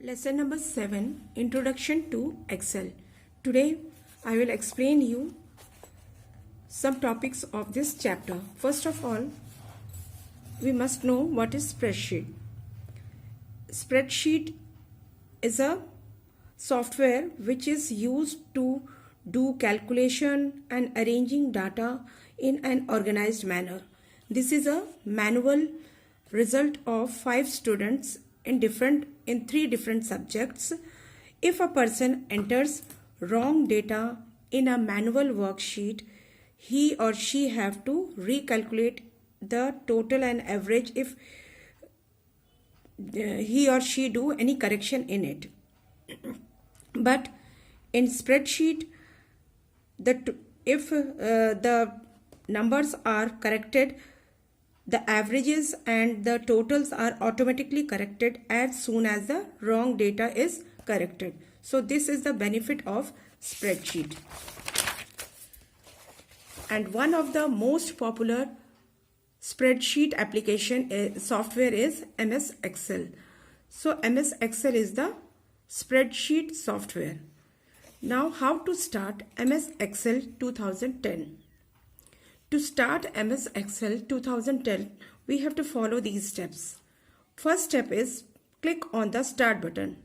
Lesson number 7, Introduction to Excel. Today I will explain you some topics of this chapter. First of all, we must know what is spreadsheet. Spreadsheet is a software which is used to do calculation and arranging data in an organized manner. This is a manual result of 5 students in three different subjects. If a person enters wrong data in a manual worksheet, he or she have to recalculate the total and average if he or she do any correction in it. But in spreadsheet, if the numbers are corrected, the averages and the totals are automatically corrected as soon as the wrong data is corrected. So this is the benefit of spreadsheet. And one of the most popular spreadsheet application software is MS Excel. So MS Excel is the spreadsheet software. Now how to start MS Excel 2010? To start MS Excel 2010, we have to follow these steps. First step is click on the start button.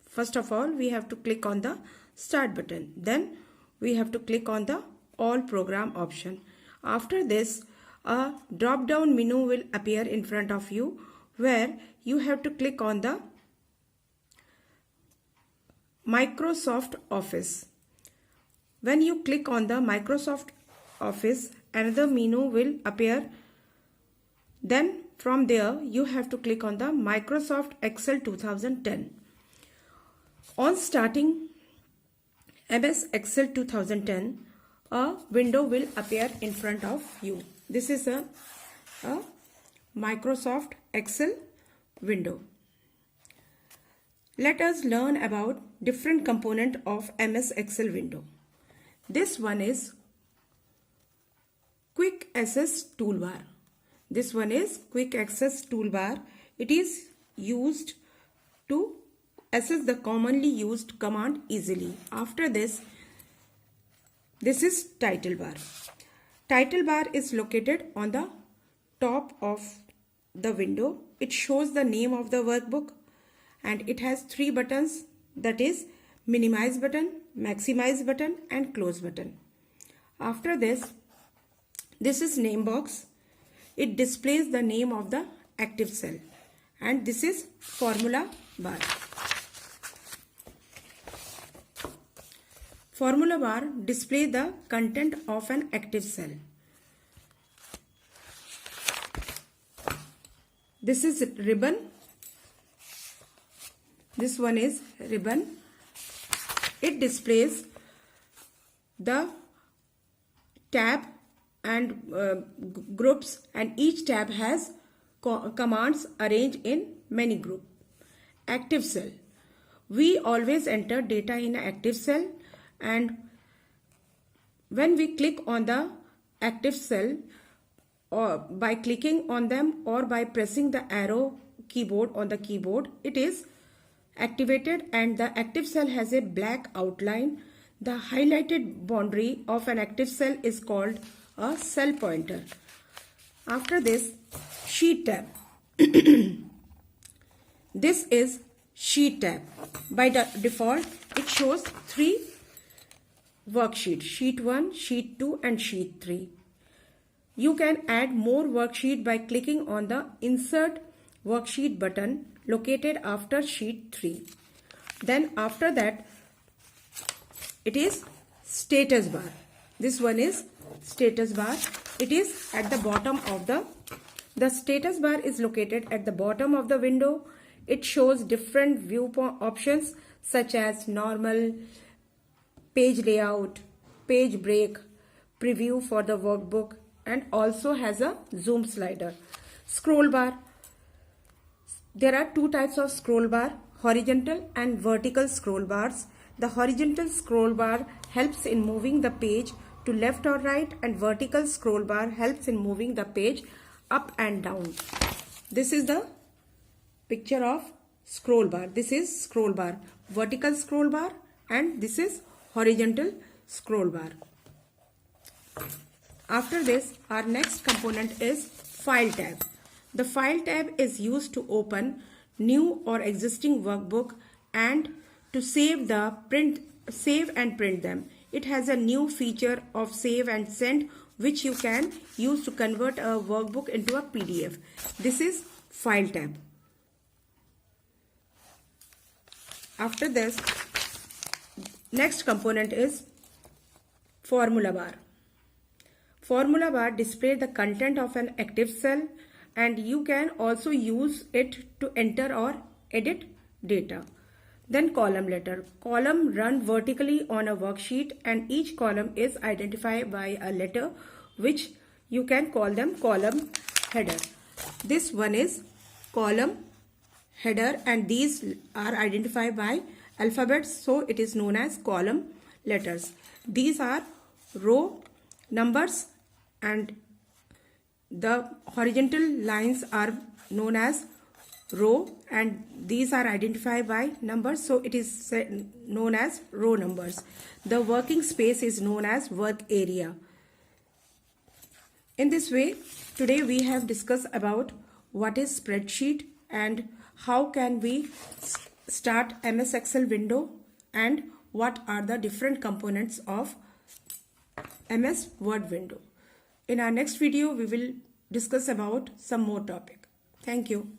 First of all, we have to click on the start button. Then we have to click on the all program option. After this, a drop down menu will appear in front of you where you have to click on the Microsoft Office. When you click on the Microsoft Office, another menu will appear. Then from there you have to click on the Microsoft Excel 2010. On starting MS Excel 2010, a window will appear in front of you. This is a Microsoft Excel window. Let us learn about different component of MS Excel window. This one is Quick Access Toolbar. This one is Quick Access Toolbar. It is used to access the commonly used command easily. After this is Title Bar. Title bar is located on the top of the window. It shows the name of the workbook and it has 3 buttons, that is minimize button, maximize button and close button. After this is name box. It displays the name of the active cell. And this is formula bar. Formula bar displays the content of an active cell. This is ribbon. This one is ribbon. It displays the tab and groups, and each tab has commands arranged in many groups. Active cell. We always enter data in an active cell, and when we click on the active cell, or by clicking on them or by pressing the arrow keyboard on the keyboard, it is activated and the active cell has a black outline. The highlighted boundary of an active cell is called a cell pointer. After this, sheet tab. This is sheet tab. By the default, it shows 3 worksheets: sheet 1, sheet 2 and sheet 3. You can add more worksheet by clicking on the insert worksheet button located after sheet 3. Then after that, it is status bar. This one is status bar. It is at the bottom of the status bar is located at the bottom of the window. It shows different view options such as normal, page layout, page break, preview for the workbook, and also has a zoom slider. Scroll bar. There are 2 types of scroll bar, horizontal and vertical scroll bars. The horizontal scroll bar helps in moving the page to left or right, and vertical scroll bar helps in moving the page up and down. This is the picture of scroll bar. This is scroll bar, vertical scroll bar, and this is horizontal scroll bar. After this, our next component is File tab. The File tab is used to open new or existing workbook and to save and print them. It has a new feature of save and send, which you can use to convert a workbook into a PDF. This is File tab. After this, next component is Formula bar. Formula bar displays the content of an active cell, and you can also use it to enter or edit data. Then column letter. Column run vertically on a worksheet, and each column is identified by a letter, which you can call them column header. This one is column header, and these are identified by alphabets, so it is known as column letters. These are row numbers, and the horizontal lines are known as row, and these are identified by numbers, so it is known as row numbers. The working space is known as work area. In this way, today we have discussed about what is spreadsheet and how can we start MS Excel window and what are the different components of MS Word window. In our next video, we will discuss about some more topic. Thank you.